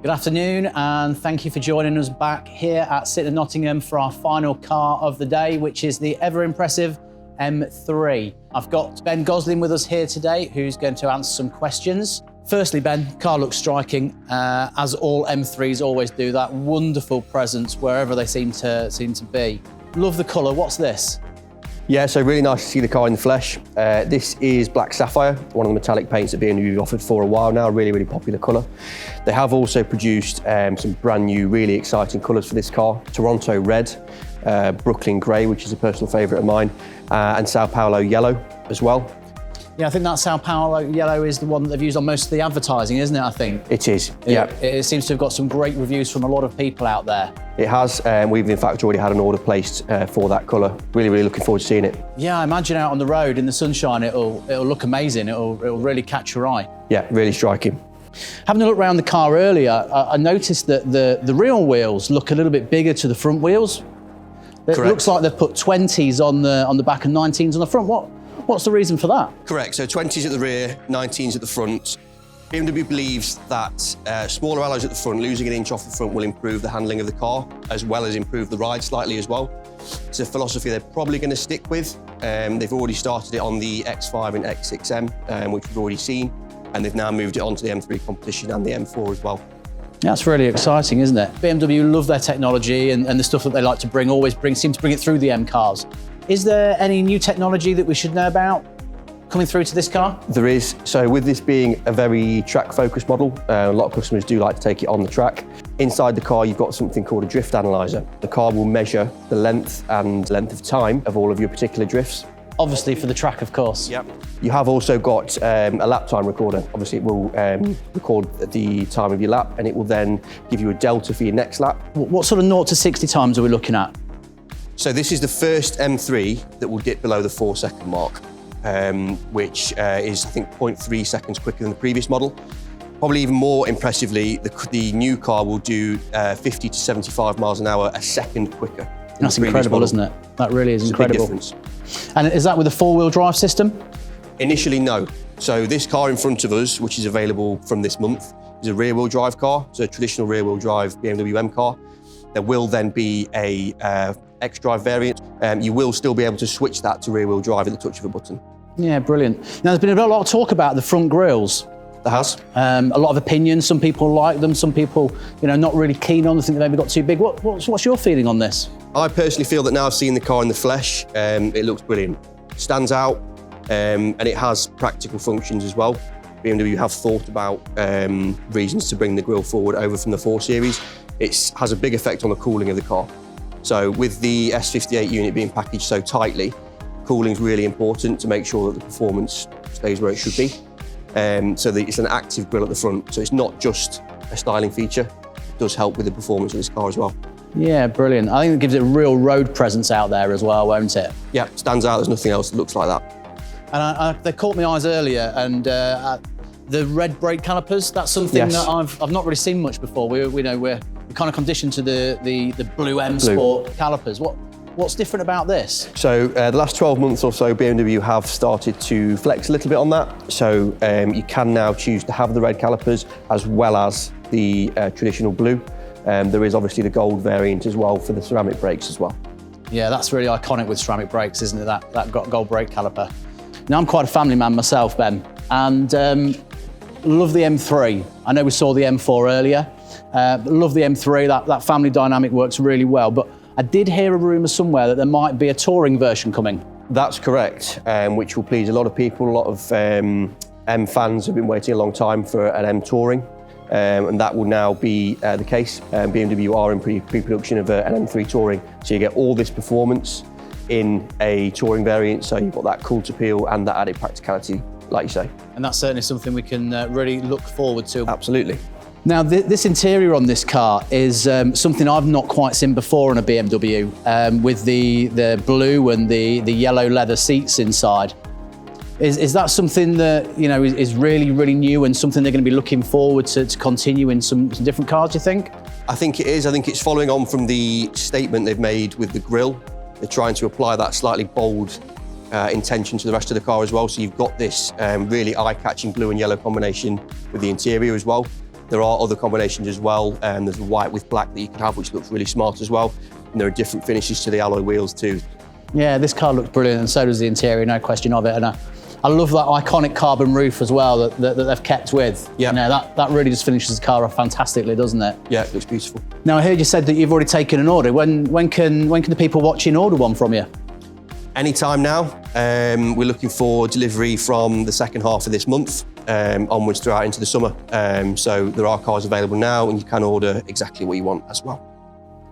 Good afternoon, and thank you for joining us back here at Sytner Nottingham for our final car of the day, which is the ever-impressive M3. I've got Ben Gosling with us here today, who's going to answer some questions. Firstly, Ben, car looks striking, as all M3s always do. That wonderful presence wherever they seem to be. Love the colour. What's this? Yeah, so really nice to see the car in the flesh. This is Black Sapphire, one of the metallic paints that BMW have offered for a while now, really popular colour. They have also produced some brand new, really exciting colours for this car. Toronto Red, Brooklyn Grey, which is a personal favourite of mine, and Sao Paulo Yellow as well. Yeah, I think that Sao Paulo Yellow is the one that they've used on most of the advertising, isn't it, I think? It is, yeah. It seems to have got some great reviews from a lot of people out there. It has, we've in fact already had an order placed for that colour. Really looking forward to seeing it. Yeah, I imagine out on the road in the sunshine, it'll look amazing. It'll really catch your eye. Yeah, really striking. Having a look around the car earlier, I noticed that the rear wheels look a little bit bigger to the front wheels. It Correct. looks like they've put 20s on the back and 19s on the front. What's the reason for that? Correct, so 20s at the rear, 19s at the front. BMW believes that smaller alloys at the front, losing an inch off the front, will improve the handling of the car, as well as improve the ride slightly as well. It's a philosophy they're probably going to stick with. They've already started it on the X5 and X6M, which we've already seen, and they've now moved it on to the M3 Competition and the M4 as well. That's really exciting, isn't it? BMW love their technology and the stuff that they like to seem to bring it through the M cars. Is there any new technology that we should know about coming through to this car? There is. So with this being a very track-focused model, a lot of customers do like to take it on the track. Inside the car, you've got something called a drift analyzer. The car will measure the length of time of all of your particular drifts. Obviously for the track, of course. Yep. You have also got a lap time recorder. Obviously it will record the time of your lap, and it will then give you a delta for your next lap. What sort of 0 to 60 times are we looking at? So this is the first M3 that will dip below the 4-second mark, which is, I think, 0.3 seconds quicker than the previous model. Probably even more impressively, the new car will do 50 to 75 miles an hour a second quicker. That's incredible, isn't it? That really is incredible. It's a big difference. And is that with a 4-wheel drive system? Initially, no. So this car in front of us, which is available from this month, is a rear-wheel drive car. So a traditional rear-wheel drive BMW M car. There will then be a X-Drive variant. You will still be able to switch that to rear-wheel drive at the touch of a button. Yeah, brilliant. Now, there's been a lot of talk about the front grills. There has. A lot of opinions. Some people like them. Some people, not really keen on them. Think they maybe got too big. What's your feeling on this? I personally feel that now I've seen the car in the flesh, it looks brilliant. Stands out, and it has practical functions as well. BMW have thought about reasons to bring the grille forward over from the 4 Series. It has a big effect on the cooling of the car. So with the S58 unit being packaged so tightly, cooling is really important to make sure that the performance stays where it should be. So it's an active grille at the front, so it's not just a styling feature. It does help with the performance of this car as well. Yeah, brilliant. I think it gives it a real road presence out there as well, won't it? Yeah, stands out. There's nothing else that looks like that. And they caught my eyes earlier, and the red brake calipers, that's something that I've not really seen much before. We're kind of conditioned to the blue M Sport calipers. What's different about this? So the last 12 months or so, BMW have started to flex a little bit on that. So you can now choose to have the red calipers as well as the traditional blue. There is obviously the gold variant as well for the ceramic brakes as well. Yeah, that's really iconic with ceramic brakes, isn't it? That gold brake caliper. Now, I'm quite a family man myself, Ben, and love the M3. I know we saw the M4 earlier. Love the M3. That family dynamic works really well. But I did hear a rumour somewhere that there might be a touring version coming. That's correct, which will please a lot of people. A lot of M fans have been waiting a long time for an M touring. And that will now be the case. BMW are in pre-production of an M3 Touring, so you get all this performance in a touring variant, so you've got that cool appeal and that added practicality, like you say. And that's certainly something we can really look forward to. Absolutely. Now, this interior on this car is something I've not quite seen before on a BMW, with the blue and the yellow leather seats inside. Is that something that is really new and something they're going to be looking forward to continue in some different cars, do you think? I think it is. I think it's following on from the statement they've made with the grille. They're trying to apply that slightly bold intention to the rest of the car as well. So you've got this really eye-catching blue and yellow combination with the interior as well. There are other combinations as well. There's a white with black that you can have, which looks really smart as well. And there are different finishes to the alloy wheels too. Yeah, this car looks brilliant, and so does the interior, no question of it. And I love that iconic carbon roof as well that they've kept with. Yeah. You know, that really just finishes the car off fantastically, doesn't it? Yeah, it looks beautiful. Now, I heard you said that you've already taken an order. When can the people watching order one from you? Anytime now. We're looking for delivery from the second half of this month onwards throughout into the summer. So there are cars available now, and you can order exactly what you want as well.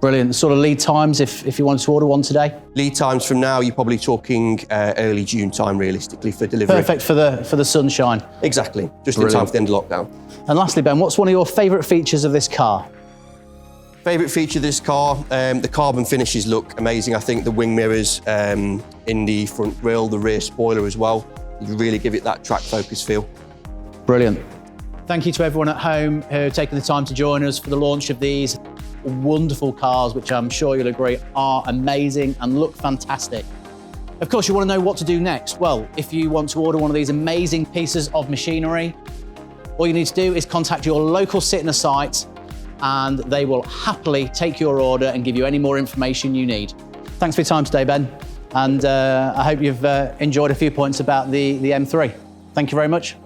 Brilliant. Sort of lead times if you wanted to order one today? Lead times from now, you're probably talking early June time realistically for delivery. Perfect for the sunshine. Exactly, just Brilliant. in time for the end of lockdown. And lastly, Ben, what's one of your favourite features of this car? Favourite feature of this car, the carbon finishes look amazing. I think the wing mirrors in the front grille, the rear spoiler as well, you really give it that track focus feel. Brilliant. Thank you to everyone at home who have taken the time to join us for the launch of these wonderful cars, which I'm sure you'll agree are amazing and look fantastic. Of course, you want to know what to do next. Well, if you want to order one of these amazing pieces of machinery, all you need to do is contact your local Sytner site, and they will happily take your order and give you any more information you need. Thanks for your time today, Ben. And I hope you've enjoyed a few points about the M3. Thank you very much.